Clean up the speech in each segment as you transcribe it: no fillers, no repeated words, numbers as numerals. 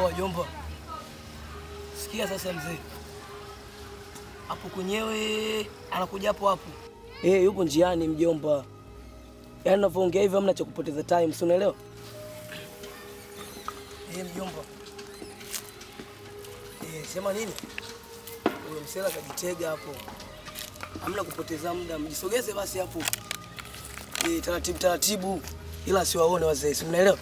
Oh, jomba. Sikia sasa mzee. Hapo kwenyewe anakuja hapo. Yupo njiani mjomba. Yaani unavyoongea hivi hamna cha kupoteza time, si unaelewa? Mjomba. Sema nini? Huyo msela kajitega hapo. Hamna kupoteza muda, mjisogeze basi hapo. Taratibu. Ila siwaone wazee, si mnaelewa?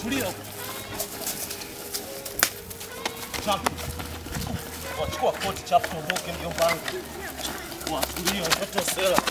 Tulia. Chapu. Wachukua koti chapu ondoke mjomba wangu. Tulia mtoto sela.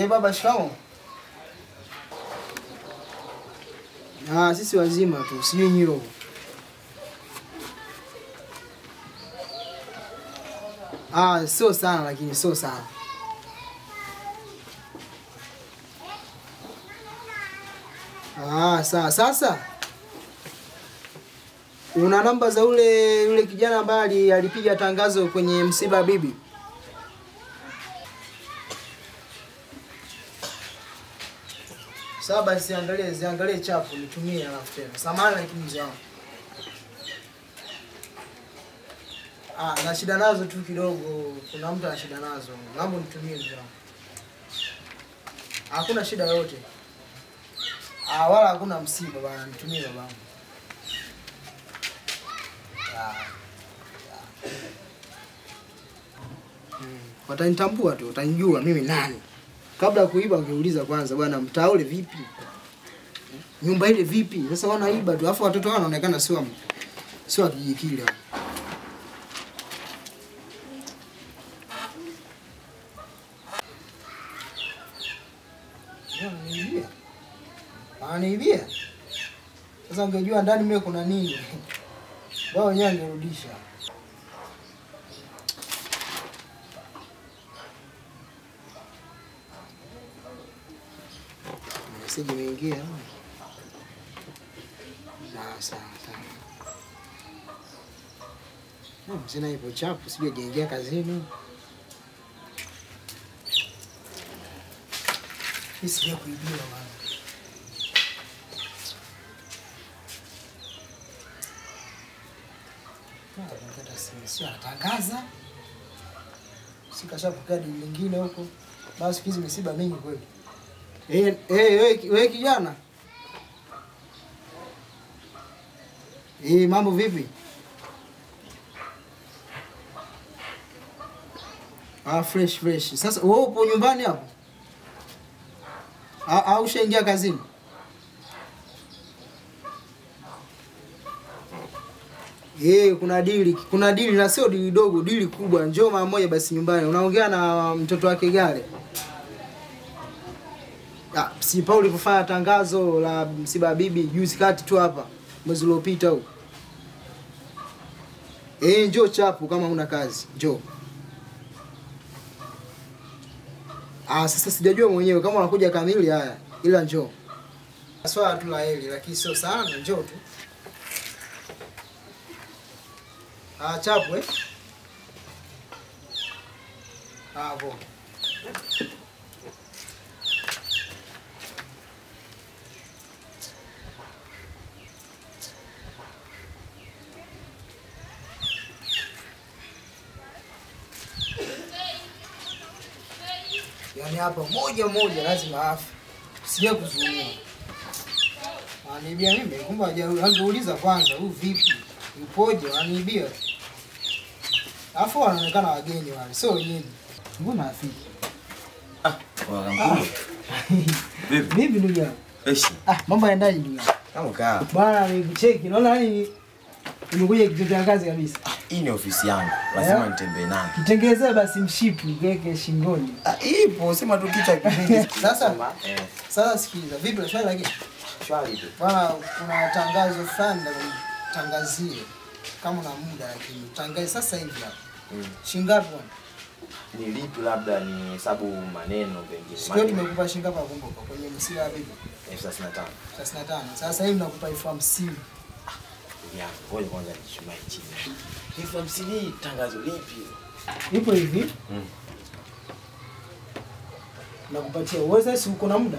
Baba shikamoo. Sisi wazima tu, sijui nyiro. Sio sana lakini sio sana. Sasa. Una namba za yule kijana ambaye alipiga tangazo kwenye msiba bibi? Sawa basi ziangalie chapu nitumie alafu tena. Samahani lakini mzee wangu. Na shida nazo tu kidogo. Kuna mtu ana shida nazo. Naomba nitumie mzee wangu. Hakuna shida yote. Wala hakuna msiba bana, nitumie babangu. Watanitambua tu, watanijua mimi nani. Kabla ya kuiba ungeuliza kwanza bwana mtaa ule vipi? Nyumba ile vipi? Sasa wanaiba tu, afu watoto wao wanaonekana sio kijikile. Anaibia. Sasa ungejua ndani mimi kuna nini? Wao wenyewe angerudisha. Message imeingia. Sawa. Sina ipo chapu, sije jaingia kazini. Hisi ya kuibiwa bwana. Nakata sio atangaza. Sikashapokea dili lingine huko. Basi hizi misiba mingi kweli. Wewe kijana. Mambo vipi? Fresh. Sasa wewe upo nyumbani hapo? Au ushaingia kazini? Kuna dili na sio dili dogo, dili kubwa. Njoo mara moja basi nyumbani. Unaongea na mtoto wake Gale. Si Pauli kufanya tangazo la msiba bibi juzi kati tu hapa mwezi uliopita huko. Njoo chapu kama una kazi, njoo. Sasa sijajua mwenyewe kama unakuja kamili haya, ila njoo. Swala tu la heli lakini sio sana, njoo tu. Chapu Hapo. Yaani hapa moja lazima afu. Sija kuzuia. Anibia mimi kumbe angeuliza kwanza huyu vipi? Upoje? Anibia. Afu wanaonekana wageni wale, sio wenyeji. Mbona afiki? Wakamkuu. Vipi ndugu yangu? Mambo yaendaje ndugu yangu? Kama kaa. Bwana nikucheki, naona nini? Nimekuja kitendea kazi kabisa. Hii ni ofisi yangu. Lazima nitembee nayo. Kitengezee basi mshipi keke shingoni. Ipo, sema tu kichwa kipindi. Sasa sikiliza, vipi shwari lakini? Shwari tu. Bwana kuna tangazo fulani tangazie. Kama una muda lakini tangaze sasa hivi hapa. Shingapi bwana? Ni lipi labda ni hesabu maneno pengine. Sio nimekupa shingapi kumbuka kwenye msiba bibi? 35. 35. Sasa hivi nakupa 50,000. Ya, ngoja kwanza nishimai chini. 50,000 tangazo lipi? Ipo hivi. Nakupatia uwezo si uko na muda.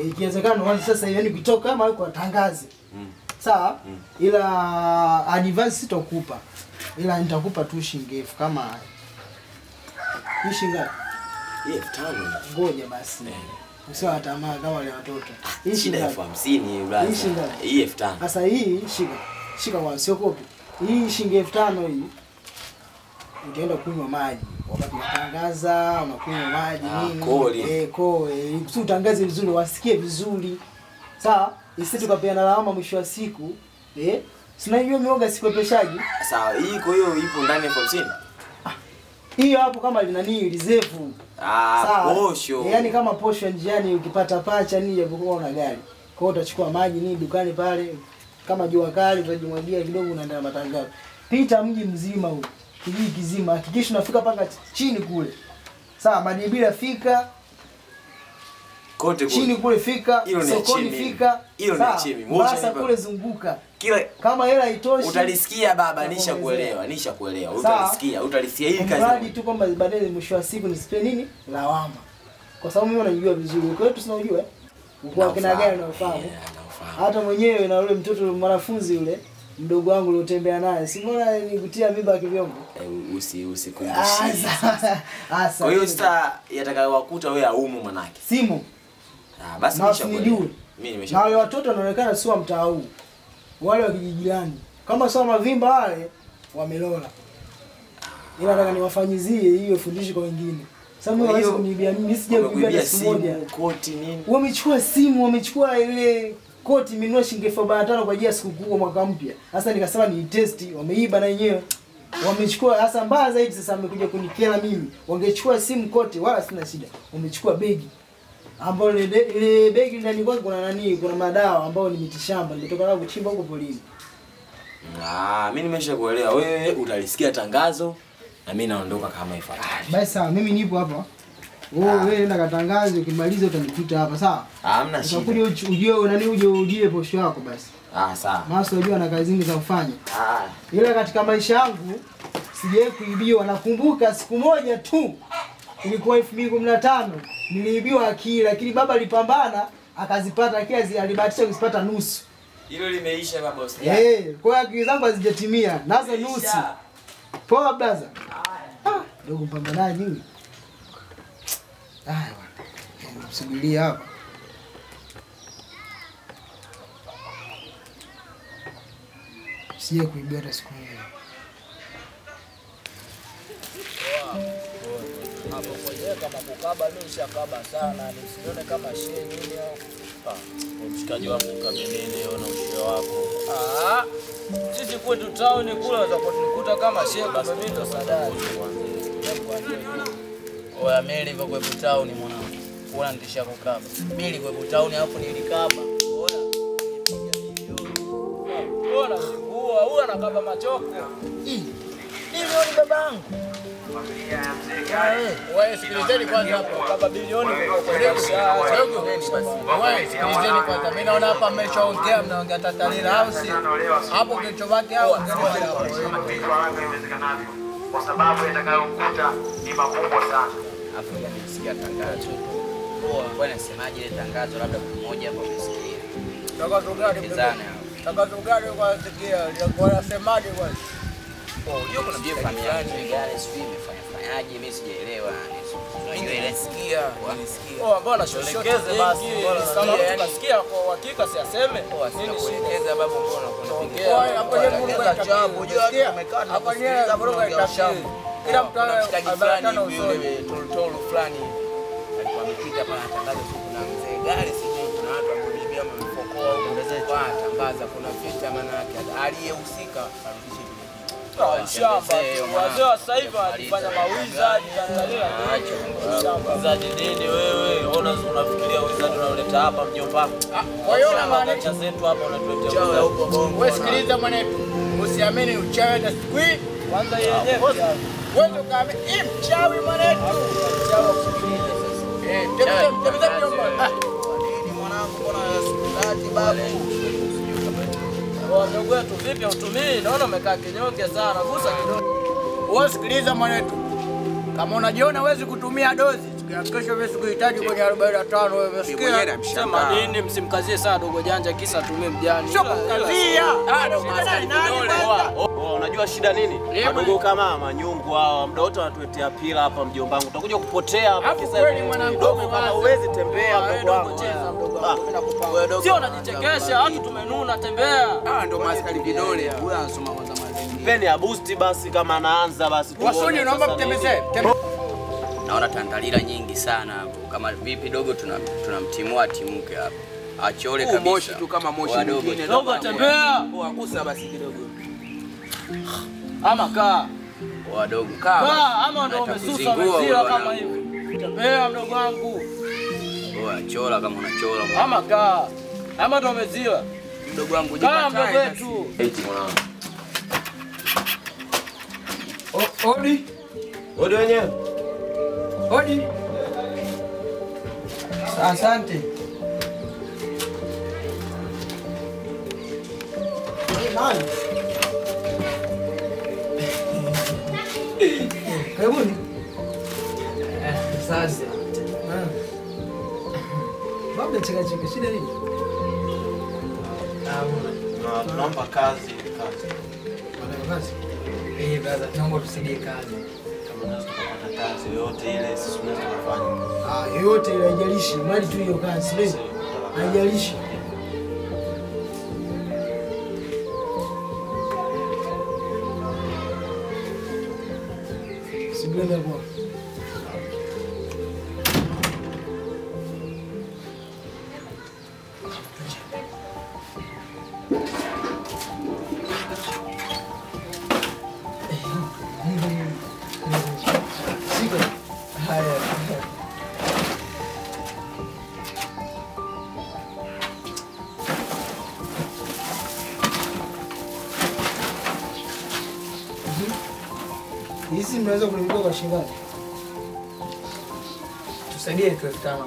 Ikiwezekana waanze sasa hivi kutoka kama yuko atangaze. Sawa? Ila advance sitokupa. Ila nitakupa tu shilingi 1000 kama ni shilingi 5,000. Ngoja basi. Usiwa tamaa kama wale watoto. Hii shilingi 50,000 brother. Hii 5,000. Sasa hii shika kwa sio kopi. Hii shilingi 5,000 hii. Utaenda kunywa maji. Wakati unatangaza, unakunywa maji nini? Kole. Kusudi utangaze vizuri, wasikie vizuri. Sawa? Isije tukapeana lawama mwisho wa siku. Sina hiyo mioga sikwepeshaji. Sawa, hii kwa hiyo ipo ndani ya 50,000. Hiyo hapo kama linani reserve. Posho. Yaani kama posho njiani ukipata pacha nini japokuwa una gari. Kwa hiyo utachukua maji nini dukani pale kama jua kali utajimwagia kidogo unaenda matangazo. Pita mji mzima huu. Kijiji kizima. Hakikisha unafika paka chini kule. Sawa, Madibila fika. Kote chini kule fika, sokoni fika. Hilo ni chimi. Basa kule zunguka. Kila kama hela haitoshi utalisikia baba, nishakuelewa. Utalisikia hii kazi. Mradi tu kwamba baadaye mwisho wa siku nisipe nini? Lawama. Kwa sababu mimi najua vizuri. Kwa hiyo tusinajua uko kina gani na ufahamu. Hata mwenyewe na yule mtoto mwanafunzi yule mdogo wangu uliotembea naye. Si mbona nikutia mimba kivyombo? Usikumbushie. Kwa hiyo sasa yatakayowakuta wewe aumu manake. Simu. Basi nishakuelewa. Mimi nimesha. Na wale watoto wanaonekana sio mtaa huu. Wale wa kijijini. Kama sio mavimba wale wamelola. Ila nataka niwafanyizie hiyo fundisho kwa wengine. Sasa mimi hawezi kuniibia mimi sije kuibia simu moja. Koti nini? Wamechukua simu, wamechukua ile koti minua shilingi 1500 kwa ajili ya sikukuu mwaka mpya. Sasa nikasema ni test, wameiba na wenyewe. Wamechukua hasa mbaya zaidi sasa amekuja kunikela mimi. Wangechukua simu kote wala sina shida. Wamechukua begi. Ambao ile begi ndani kwake kuna nani? Kuna madawa ambao ni mitishamba. Nimetoka nao kuchimba huko polini. Mimi nimeshakuelewa. Wewe utalisikia tangazo na mimi naondoka kama ifuatavyo. Basi sawa, mimi nipo hapa. Wewe nenda katangaze, ukimaliza utanikuta hapa, sawa? Hamna shida. Utakuja ujie posho yako basi. Sawa. Maana unajua na kazi nyingi za kufanya. Ila katika maisha yangu sijawahi kuibiwa. Nakumbuka siku moja tu ilikuwa 2015 niliibiwa akili, lakini baba alipambana akazipata kiasi, alibahatisha kuzipata nusu. Hilo limeisha baba usijali. Kwa hiyo akili zangu hazijatimia. Nazo nusu. Poa blaza. Ndugu mpambanaji huyu. Bwana. Msubiria hapa. Sije kuibia hata siku moja. Hapo kwenye kama kukaba mimi nishakaba sana, nisione kama shehe nini au. Mshikaji wangu kamenene ona ushio wako. Sisi kwetu town kule za kutukuta kama shehe basi mimi ndo sadari. Oya meli kwa kwetu town mwanangu. Bora nitisha kukaba. Meli kwa kwetu town hapo nilikaba. Bora sikuwa, huyu anakaba machoko. Bilioni babangu. Wewe sikilizeni kwanza hapo Kaba bilioni kwa Wewe sikilizeni kwanza. Mimi naona hapa mmeshaongea mnaongea tatalila au si? Hapo kilichobaki hao kwa sababu yatakayokuta ni makubwa sana. hapo nilisikia tangazo. Kwa nasemaje ile tangazo labda mmoja hapo umesikia. Tangazo gani? Tangazo gani kwa sikia? Wanasemaje kwanza? Hiyo kuna mjie familia gani sijui imefanyaje mimi sijaelewa. Unajua ile sikia, nilisikia. Mbona shoshekeze basi? Kama unasikia kwa uhakika si aseme. Nini shekeza babu mbona unaongea? Hapo yeye Mungu achabu. Unajua umekaa na kusikiliza boroga itashamu. Kila mtu ana yule toltolo fulani alikuwa amepita pale tangazo kuna mzee gari sijui kuna watu wamebibia mfokoa ongezea kwa tambaza kuna vita maana yake aliyehusika arudishe shamba. Wazee wa sasa hivi wanafanya mawiza Tanzania. Za nini wewe? Unafikiria wizard unaleta hapa mjomba? Kwa hiyo na maana cha zetu hapa unatuletea wizard. wewe sikiliza mwanetu. Usiamini uchawi na siku hii. Kwanza yenyewe. Wewe ukaamini mchawi mwanetu. Mchawi kusikiliza sasa. Tembea mjomba. Nini mwanangu mbona ati babu? Wadogo wetu vipi utumii? Naona umekaa kinyonge sana. Gusa kidogo. Wewe sikiliza mwanetu. Kama unajiona huwezi kutumia dozi, kesho wewe sikuhitaji kwenye 45 wewe umesikia? Sema nini msimkazie sana dogo janja kisa atumie mjani. Sio kukazia. Unajua shida nini? Wadogo kama manyungu hao muda wote wanatuletea pila hapa mjomba wangu. Utakuja kupotea hapa kisa kweli mwanangu kama huwezi tembea mdogo wangu. Sio unajichekesha, watu tumenuna tembea. Ndio maskari vidole. Huyu anasoma kwanza mazini. Mpeni ya boost basi kama anaanza basi tuone. Wasoni naomba mtembezee. Naona tantalila nyingi sana hapo. Kama vipi dogo tunamtimua timuke hapo. Achole kabisa. Moshi tu kama moshi mwingine. Dogo tembea. Agusa basi kidogo. Ama kaa. Wadogo kama ama ndo umesusa umezila kama hivi. Tembea mdogo wangu. Oa chola kama unachola. Ama kaa. Ama ndo umezila. Mdogo wangu jipatae. Mdogo wetu. Eti mwanangu. Odi. Odi wenyewe. Odi. Asante. Nani? Karibuni. Sasa. Baba cheka shida nini? Na tunaomba kazi. Kazi. Brother, naomba tusaidie kazi. Kama unaweza kupata kazi yote ile sisi tunaweza kufanya. Yote ile haijalishi, mali tu hiyo kazi leo. Haijalishi. Sibenda kwa. Hizi mnaweza kununua kwa shilingi ngapi? Tusaidie tu 5,000.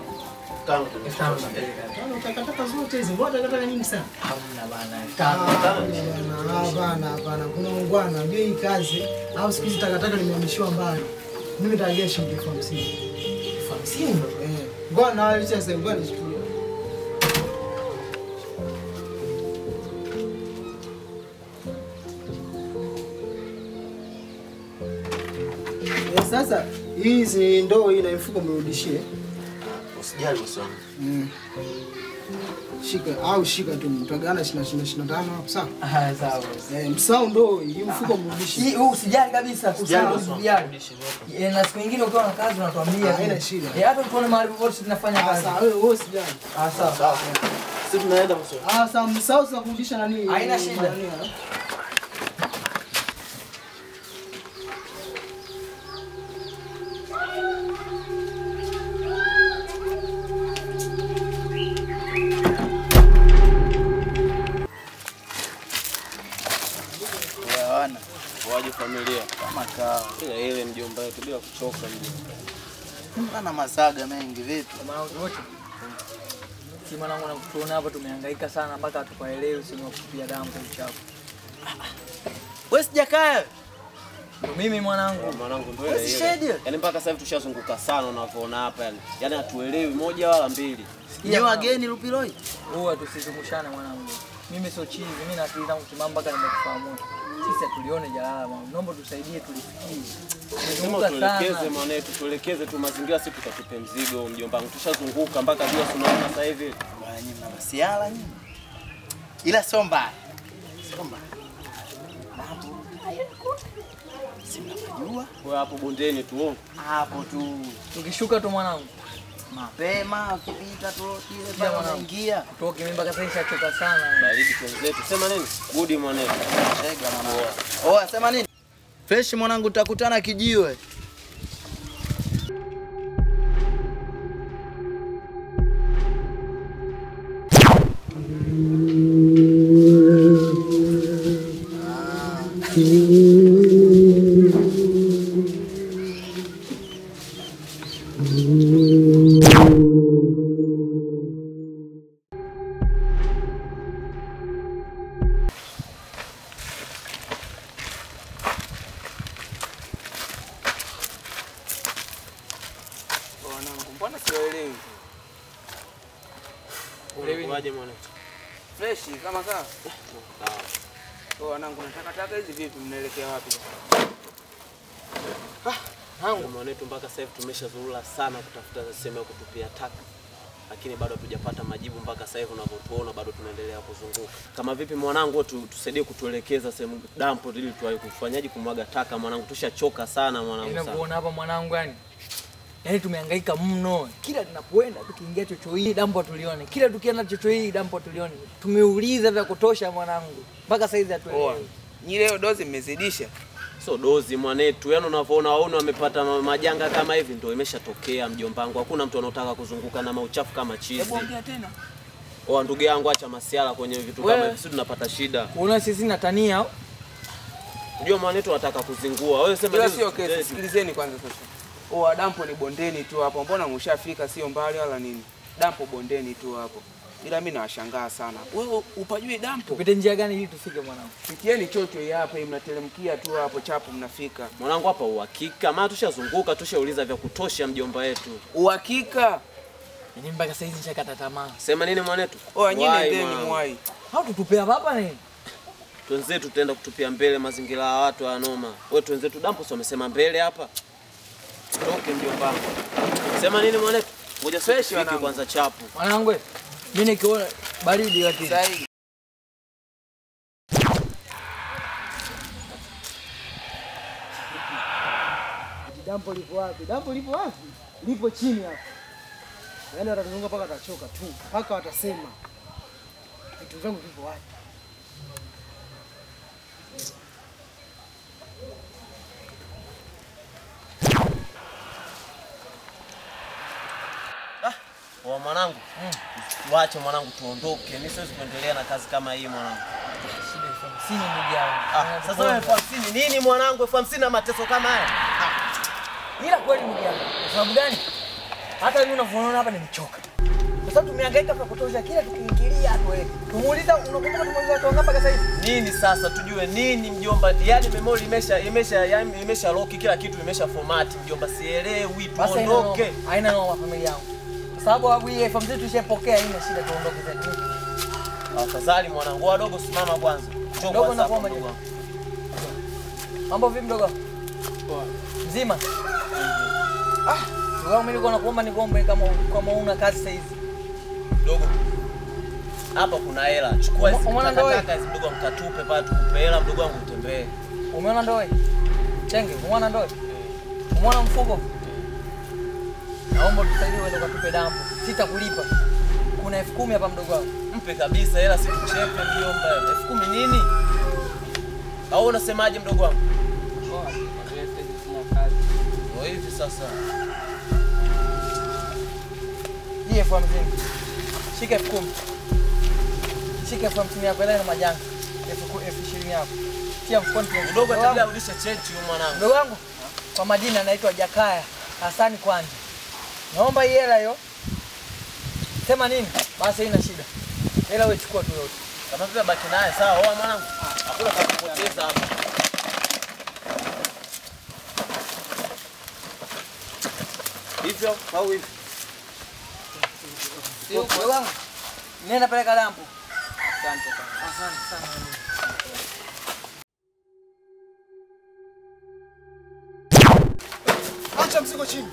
5,000. Takataka zote hizi, mbona takataka nyingi sana? Hamna bana. Hapana. Kuna ungwana, ndio hii kazi. Au siku hizi takataka nimehamishiwa mbali. Mimi nitagia shilingi 50,000. 50,000? Bwana alicha sasa bwana nichukue. Sasa hizi ndoo hii na mfuko mrudishie. Usijali usoni. Shika tu mtagana 25 hapo sawa? Sawa. Msao ndoo hii mfuko mrudishie. Hii usijali kabisa, usijali. Na siku nyingine ukiwa na kazi unatuambia. Haina shida. Hata tuone mahali popote tunafanya kazi. Sawa, wewe usijali. Sawa. Sisi tunaenda msoni. Sawa, msao sasa kurudisha nani? Haina shida. Waje familia kama kawa. Ile mjomba wetu bila kuchoka mjomba. Ana masaga mengi vipi? Mwanangu wote. Si mwanangu nakutuona hapa tumehangaika sana mpaka hatupaelewi sio kutupia damu uchafu. Wewe sijakaa. Ndio mimi mwanangu. Mwanangu ndio ile. Yaani mpaka sasa hivi tushazunguka sana unavyoona hapa yani. Yaani hatuelewi moja wala mbili. Ni wageni Lupiloi. Huwa tusizungushane mwanangu. Mimi sio chizi, mimi na akili zangu timama mpaka nimekufahamu. Sisi tulione jalala mwanangu. Naomba tusaidie tulifikie. Sema tuelekeze mwanetu, tuelekeze tu mazingira sisi tukatupe mzigo mjomba wangu. Tushazunguka mpaka jua tunaona sasa hivi. Bwana nyinyi mna masiala nyinyi. Ila sio mbaya. Sio mbaya. Simnajua? Wewe hapo bondeni tu. Hapo tu. Tukishuka tu mwanangu. Mapema ukipita tu ile pale unaingia. Toke mimi mpaka sasa nishachoka sana. Baridi wenzetu. Sema nini? Good mwanetu. Chega mwanangu. Sema nini? Fresh mwanangu tutakutana kijiwe. Mbona sielewi? Unaje mwanetu? Fresh kama sawa. Sawa. Wanangu nataka taka hizi vipi mnaelekea wapi? Hangu mwanetu mpaka sasa hivi tumeshazurura sana kutafuta sehemu ya kutupia taka. Lakini bado hatujapata majibu mpaka sasa hivi unavyotuona bado tunaendelea kuzunguka. Kama vipi mwanangu tusaidie kutuelekeza sehemu dampo ili tuwahi kufanyaje kumwaga taka mwanangu tushachoka sana mwanangu sana. Ninakuona hapa mwanangu yani. Yaani tumehangaika mno. Kila tunapoenda tukiingia chocho hii dampo tulione. Kila tukienda chocho hii dampo tulione. Tumeuliza vya kutosha mwanangu. Mpaka saizi hatuelewi. Ni leo dozi mmezidisha. So dozi mwanetu, yaani unavyoona waone wamepata majanga kama hivi ndio imeshatokea mjomba wangu. Hakuna mtu anotaka kuzunguka na mauchafu kama chizi. Hebu ongea tena. Oh, ndugu yangu acha masiala kwenye vitu kama hivi, sisi tunapata shida. Unaona sisi na tania au? Unajua mwanetu anataka kuzingua. Wewe sema Bila sio kesi, sikilizeni kwanza sasa. Oh, dampo ni bondeni tu hapo. Mbona mshafika sio mbali wala nini? Dampo bondeni tu hapo. Ila mimi nawashangaa sana. Wewe upajui dampo? Tupite njia gani ili tufike mwanangu? Pitieni chocho hii hapa, mnateremkia tu hapo chapu mnafika. Mwanangu hapa uhakika, maana tushazunguka, tushauliza vya kutosha mjomba wetu. Uhakika? Mimi mpaka saizi nishakata tamaa. Sema nini mwanetu? Oh, nyinyi ndeni mwai. Hao tutupea hapa nini? Twenzetu tutaenda kutupia mbele mazingira ya watu ya noma. Wewe twenzetu dampo sio umesema mbele hapa. Toke mjomba wangu. Sema nini mwanetu? Ngoja sasa kwanza chapu. Mwanangu, mimi nikiona baridi lakini. Sahi. Dampo lipo wapi? Dampo lipo wapi? Lipo chini hapa. Yaani watazunguka mpaka watachoka tu. Mpaka watasema vitu vyangu vipo wapi? Wa mwanangu, tuache mwanangu tuondoke. Mimi siwezi kuendelea na kazi kama hii mwanangu. Shida elfu hamsini ndugu yangu. Sasa wewe 50 nini mwanangu? 50 na mateso kama haya? Ila kweli ndugu yangu. Kwa sababu gani? Hata mimi unavyoona hapa nimechoka. Kwa sababu tumehangaika kwa kutosha kila tukiingilia atueleke. Tumuuliza unakumbuka tumuuliza watu wangapi sasa hivi? Nini sasa tujue nini mjomba? Yaani memory imesha lock kila kitu imesha format mjomba, sielewi tuondoke. Haina noma familia yangu. Kwa sababu hii elfu hamsini tushapokea, haina shida tuondoke zetu. Afadhali mwanangu wadogo, simama kwanza. Dogo na kuomba ndugu. Mambo vipi mdogo? Poa. Mzima? Ndugu mimi niko nakuomba nigombe kama una kazi sasa hizi. Dogo. Hapa kuna hela. Chukua hizi takataka hizi mdogo, mkatupe pale tukupe hela mdogo wangu utembee. Umeona ndoe? Chenge, umeona ndoe? Umeona mfuko? Naomba tusaidie uende ukatupe dampo. Sitakulipa. Kuna 10,000 hapa mdogo wangu. Mpe kabisa hela, sikuchepe mjomba. 10,000 nini? Au unasemaje mdogo wangu? Poa. Sina kazi. Ndio hivi sasa. Hii 50,000. Shika 10,000. Shika 50,000 yako ile na majanga. 20,000 yako. Tia mfukoni kwa Mdogo atabia urudishe chenchi huyu mwanangu. mdogo wangu. Kwa majina anaitwa Jakaya Hasani Kwanja. Naomba hii hela hiyo. Sema nini? Basi haina shida. Hela wewe chukua tu yote. Kama vile baki naye sawa, oa mwanangu. Hakuna pa kupoteza hapa. Hivyo au hivi? Mdogo wangu. Nenda peleka dampo. Asante sana. Asante sana. Acha mzigo chini.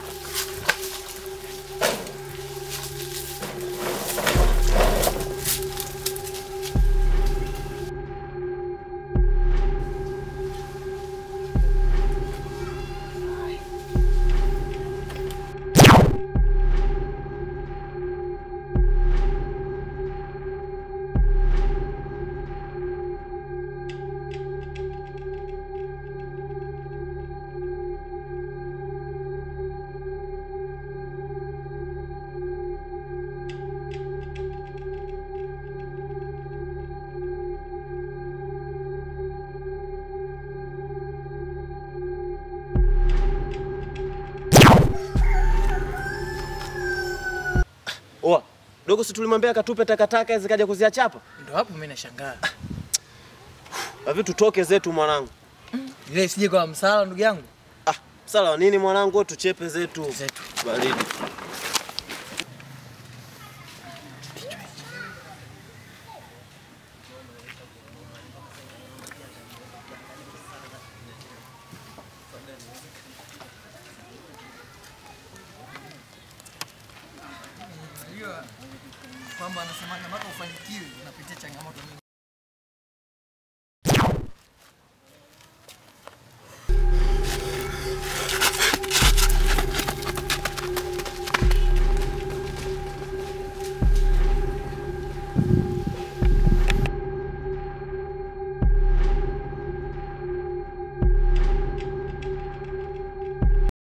Oa, dogo si tulimwambia katupe takataka hizi kaja kuziachapa? Ndio hapo mimi nashangaa. Hivi tutoke zetu mwanangu. Ile sije kwa msala ndugu yangu. Sala nini mwanangu, tuchepe zetu. Zetu. Baridi. Kwamba anasema mpaka ufanikiwe.